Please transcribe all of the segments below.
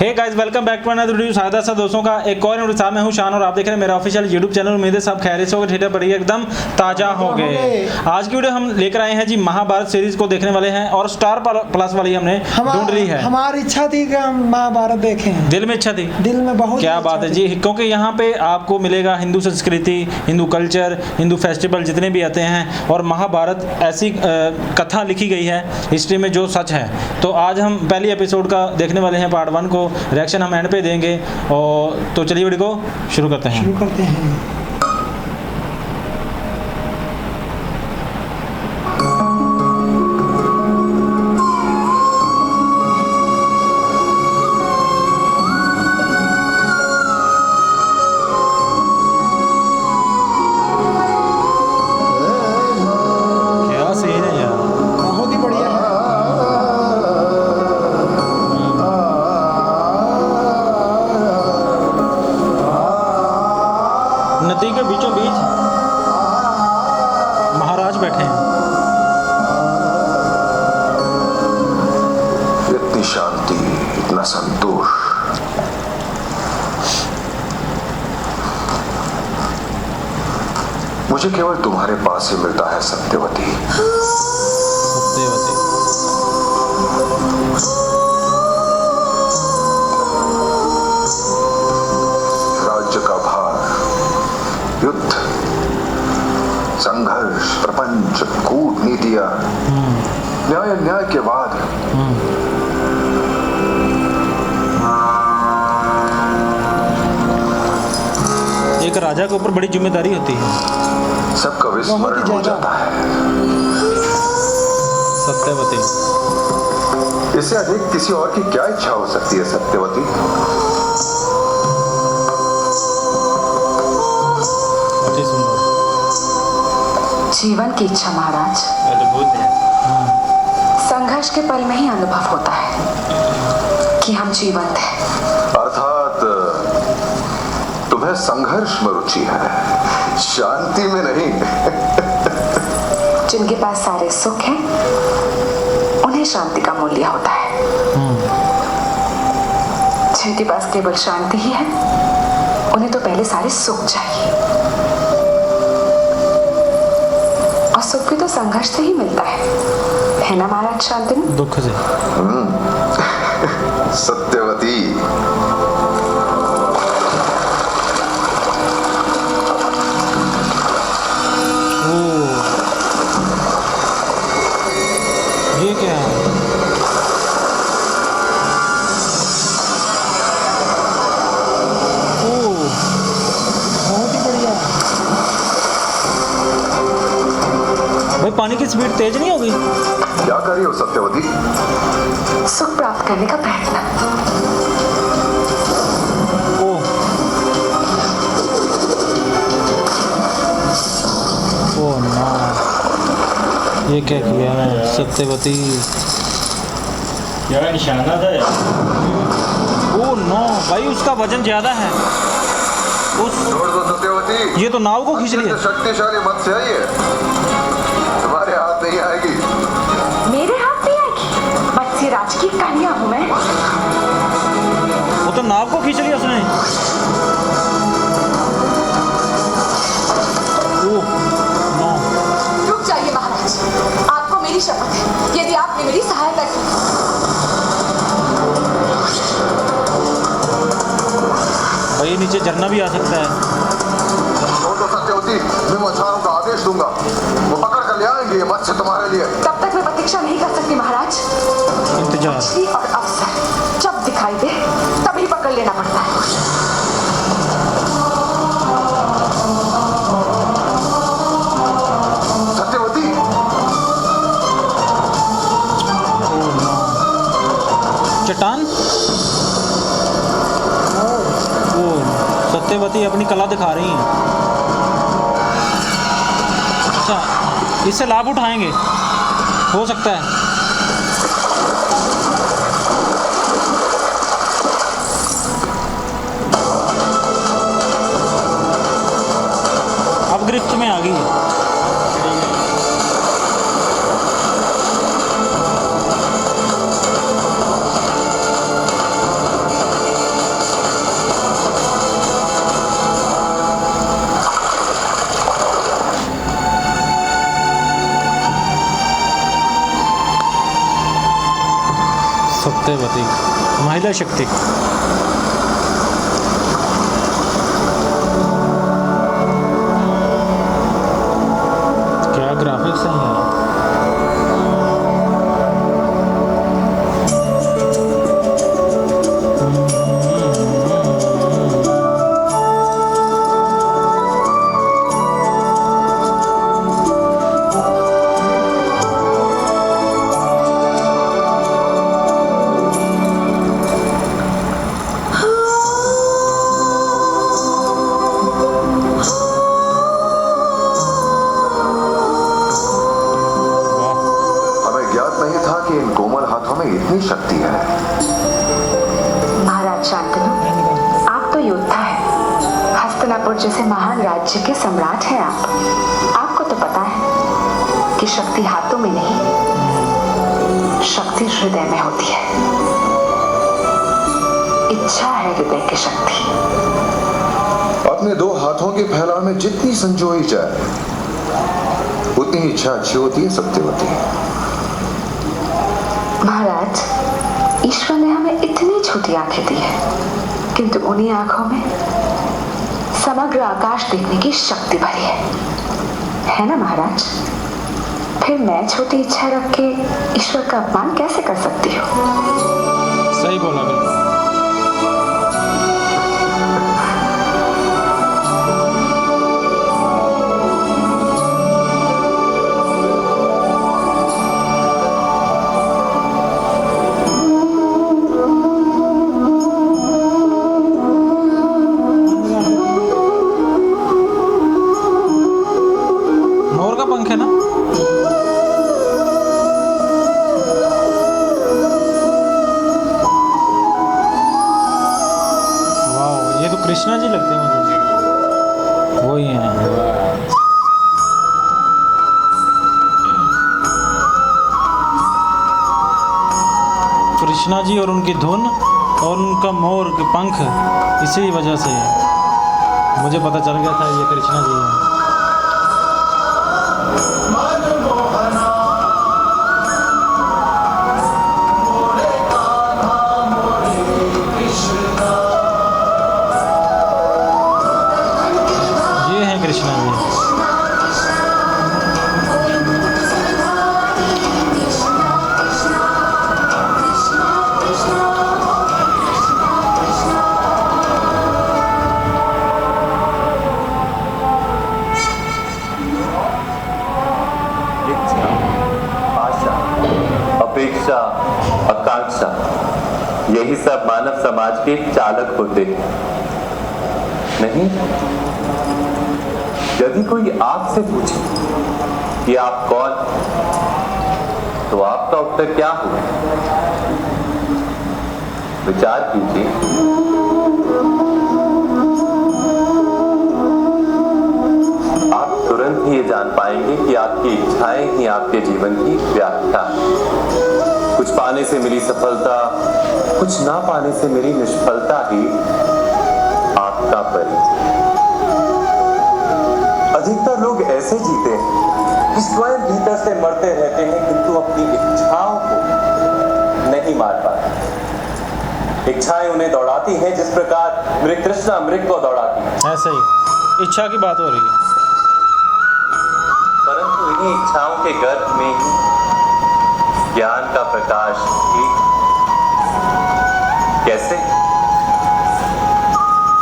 Hey guys welcome back to another video. सादा सा दोस्तों का एक और वीडियो साथ में हूं शान और आप देख रहे हैं मेरा ऑफिशियल यूट्यूब चैनल। उम्मीद है सब खैरियत से होंगे, ठेठे बढ़िया एकदम ताजा हो गए। आज की वीडियो हम लेकर आए हैं जी महाभारत सीरीज को देखने वाले हैं और स्टार प्लस वाली हमने ढूंढ ली है। हमारी इच्छा थी कि हम महाभारत देखें, दिल में इच्छा थी, दिल में बहुत क्या बात है जी। क्योंकि यहाँ पे आपको मिलेगा हिंदू संस्कृति, हिंदू कल्चर, हिंदू फेस्टिवल जितने भी आते हैं और महाभारत ऐसी कथा लिखी गई है हिस्ट्री में जो सच है। तो आज हम पहली एपिसोड का देखने वाले हैं, पार्ट 1 को। रिएक्शन हम एंड पे देंगे और तो चलिए वीडियो को शुरू करते हैं। क्या सीन है यार, बहुत ही बढ़िया है। नदी के बीचों बीच महाराज बैठे हैं। इतनी शांति, इतना संतोष, मुझे केवल तुम्हारे पास ही मिलता है सत्यवती। सत्यवती राज्य का भार, युद्ध, संघर्ष, प्रपंच, कूटनीतियां, न्याय अन्याय के बाद एक राजा के ऊपर बड़ी जिम्मेदारी होती है। सबका विस्मरण हो जाता है। सत्यवती, इससे अधिक किसी और की क्या इच्छा हो सकती है सत्यवती? अति सुंदर, जीवन की इच्छा महाराज, अद्भुत है। संघर्ष के पल में ही अनुभव होता है कि हम जीवंत हैं। अर्थात तुम्हें संघर्ष में रुचि है, शांति में नहीं। जिनके पास सारे सुख हैं, उन्हें शांति का मूल्य होता है। जिनके पास केवल शांति ही है, उन्हें तो पहले सारे सुख चाहिए। और सुख भी तो संघर्ष से ही मिलता है ना महाराज शांतनु? दुख से। सत्यवती, ये क्या है? ओह, बहुत ही बढ़िया। भाई पानी की स्पीड तेज नहीं होगी? क्या कर रही हो सत्यवती? सुख प्राप्त करने का प्रयत्न। ओह, ओह ना, ये क्या किया है सत्यवती? यार निशाना था यार। ओह नो भाई, उसका वजन ज्यादा है। उस छोड़ दो सत्यवती, ये तो नाव को खींच लिया। शक्तिशाली मत्स्य है ये, तुम्हारे हाथ नहीं आएगी। मेरे हाथ में आएगी? मत्स्य राज की कन्या हूं मैं। वो तो नाव को खींच लिया उसने। ओह नो, रुक जाइए महाराज, आपको मेरी शपथ है, यदि आपने मेरी सहायता की। भाई नीचे झरना भी आ सकता है। छोड़ दो सत्यवती, मैं मछुआरों का आदेश दूंगा, वो पकड़ कर ले आएंगे ये मत्स्य तुम्हारे लिए। तब तक मैं प्रतीक्षा नहीं कर सकती महाराज। इंतजार। मछली और अवसर जब दिखाई दे तभी पकड़ लेना पड़ता है। सत्यवती, चट्टान। ओ, सत्यवती अपनी कला दिखा रही हैं। अच्छा, इससे लाभ उठाएंगे, हो सकता है। अब गिरफ्त में आ गई है। सत्यवती महिला शक्ति। क्या ग्राफिक्स हैं यार। इतनी शक्ति है। महाराज शांतनु, आप तो योद्धा हैं, हस्तिनापुर जैसे महान राज्य के सम्राट हैं आप। आपको तो पता है कि शक्ति हाथों में नहीं, शक्ति हृदय में होती है। इच्छा है हृदय की शक्ति। अपने दो हाथों के फैलाव में जितनी संजोई जाए उतनी इच्छा अच्छी होती है सत्यवती। महाराज, ईश्वर ने हमें इतनी छोटी आंखें दी है, किंतु उन्हीं आंखों में समग्र आकाश देखने की शक्ति भरी है ना महाराज? फिर मैं छोटी इच्छा रख के ईश्वर का अपमान कैसे कर सकती हूँ? सही बोला बिल्कुल। पंख है ना? वाह, ये तो कृष्णा जी लगते हैं मुझे। वही हैं। कृष्णा जी और उनकी धुन और उनका मोर के पंख, इसी वजह से मुझे पता चल गया था ये कृष्णा जी हैं। कृष्णा जी इच्छा, आशा, अपेक्षा, आकांक्षा, यही सब मानव समाज के चालक होते हैं। नहीं, यदि कोई आपसे पूछे कि आप कौन, तो आपका उत्तर क्या हो? विचार कीजिए। आप तुरंत ही ये जान पाएंगे कि आपकी इच्छाएं ही आपके जीवन की व्याख्या है। कुछ पाने से मिली सफलता, कुछ ना पाने से मिली निष्फलता ही आपका परिचय। अधिकतर लोग ऐसे जीते हैं कि स्वयं भीतर से मरते रहते हैं, किंतु अपनी इच्छाओं को नहीं मार पाते। इच्छाएं उन्हें दौड़ाती हैं जिस प्रकार मृग तृष्णा मृग को दौड़ाती है। ऐसे ही इच्छा की बात हो रही है। परंतु इन्हीं इच्छाओं के गर्भ में ही ज्ञान का प्रकाश भी। कैसे?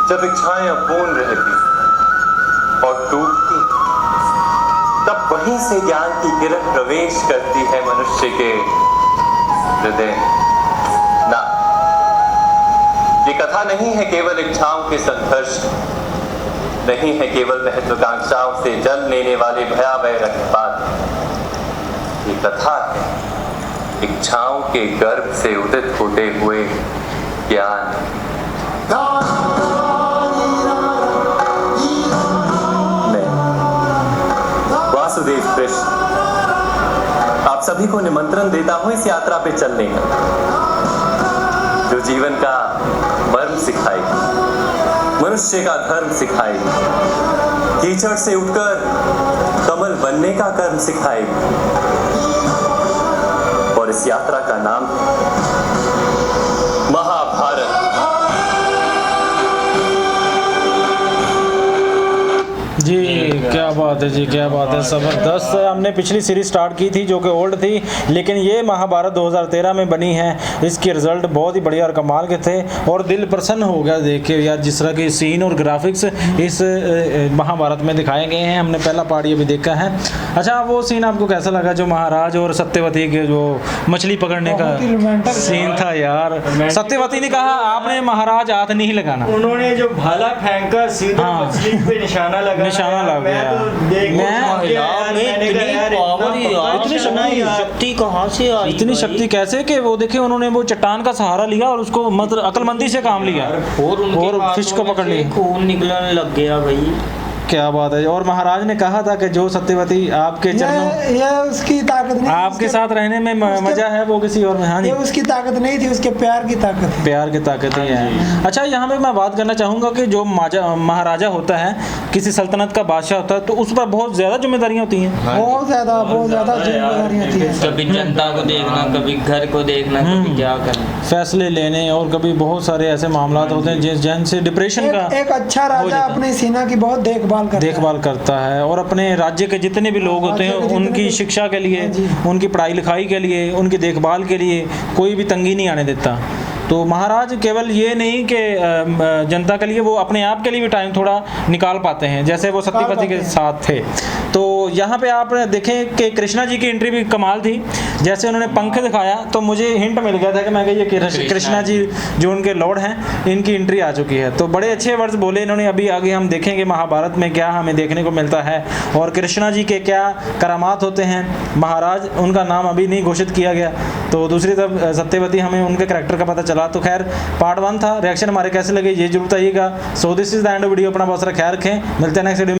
जब इच्छाएं अपूर्ण रहती और टूटती, तब वहीं से ज्ञान की किरण प्रवेश करती है मनुष्य के हृदय। ना, ये कथा नहीं है केवल इच्छाओं के संघर्ष, नहीं है केवल महत्वाकांक्षाओं से जन्म लेने वाले भयावह रक्तपात। ये कथा है इच्छाओं के गर्भ से उदित होते हुए ज्ञान। वासुदेव कृष्ण, आप सभी को निमंत्रण देता हूं इस यात्रा पे चलने का, जो जीवन का मर्म सिखाएगी, मनुष्य का धर्म सिखाएगी, कीचड़ से उठकर कमल बनने का कर्म सिखाएगी। और इस यात्रा का नाम बात है जी, क्या बात है, ज़बरदस्त। हमने पिछली सीरीज स्टार्ट की थी जो कि ओल्ड थी, लेकिन ये महाभारत 2013 में बनी है। इसके रिजल्ट बहुत ही बढ़िया और कमाल के थे और दिल प्रसन्न हो गया देख के यार, जिस तरह के सीन और ग्राफिक्स इस महाभारत में दिखाए गए हैं। हमने पहला पार्ट ये भी देखा है। अच्छा, वो सीन आपको कैसा लगा जो महाराज और सत्यवती के जो मछली पकड़ने का बहुत ही रोमांटिक सीन था यार? सत्यवती ने कहा आपने महाराज हाथ नहीं लगाना, उन्होंने जो भाला फेंका सीधा हाँ। मछली पे निशाना लगा, निशाना लग गया। शक्ति कहाँ से आई? इतनी शक्ति कैसे कि वो देखे उन्होंने वो चट्टान का सहारा लिया और उसको मतलब अक्लमंदी से काम लिया और फिश को पकड़ लिया। खून निकलने लग गया भाई। क्या बात है। और महाराज ने कहा था कि जो सत्यवती आपके चरणों ये उसकी ताकत नहीं, आपके उसके- साथ रहने में मजा है वो किसी और में। हाँ जी, ये उसकी ताकत नहीं थी, उसके प्यार की ताकत है। प्यार की ताकत ही है। अच्छा, यहाँ पे मैं बात करना चाहूँगा कि जो महाराजा होता है, किसी सल्तनत का बादशाह होता है, तो उस पर बहुत ज़्यादा जिम्मेदारियाँ होती हैं। बहुत ज्यादा जिम्मेदारियां होती है। कभी जनता को देखना, कभी घर को देखना, कभी क्या करना, फैसले लेने, और कभी बहुत सारे ऐसे मामला होते हैं जिनसे डिप्रेशन का एक अच्छा हो राजा जाता है। अपनी सेना की बहुत देखभाल करता है और अपने राज्य के जितने भी लोग होते हैं राज्य के जितने उनकी भी- शिक्षा के लिए, हाँ जी। उनकी पढ़ाई लिखाई के लिए, उनकी देखभाल के लिए कोई भी तंगी नहीं आने देता। तो महाराज केवल ये नहीं कि जनता के लिए, वो अपने आप के लिए भी टाइम थोड़ा निकाल पाते हैं, जैसे वो सत्यवती के साथ थे। तो यहाँ पे आप देखें कि कृष्णा जी की एंट्री भी कमाल थी। जैसे उन्होंने पंख दिखाया तो मुझे हिंट मिल गया था कि मैं ये कृष्णा जी जो उनके लॉर्ड हैं, इनकी एंट्री आ चुकी है। तो बड़े अच्छे वर्ड्स बोले इन्होंने। अभी आगे हम देखेंगे महाभारत में क्या हमें देखने को मिलता है और कृष्णा जी के क्या करामात होते हैं। महाराज उनका नाम अभी नहीं घोषित किया गया। तो दूसरी तरफ सत्यवती, हमें उनके करैक्टर का पता चला। तो खैर, पार्ट 1 था। रिएक्शन हमारे कैसे लगे ये जरूर बताइएगा। So this is the end of video. अपना बहुत सारा ख्याल रखें, मिलते हैं नेक्स्ट वीडियो।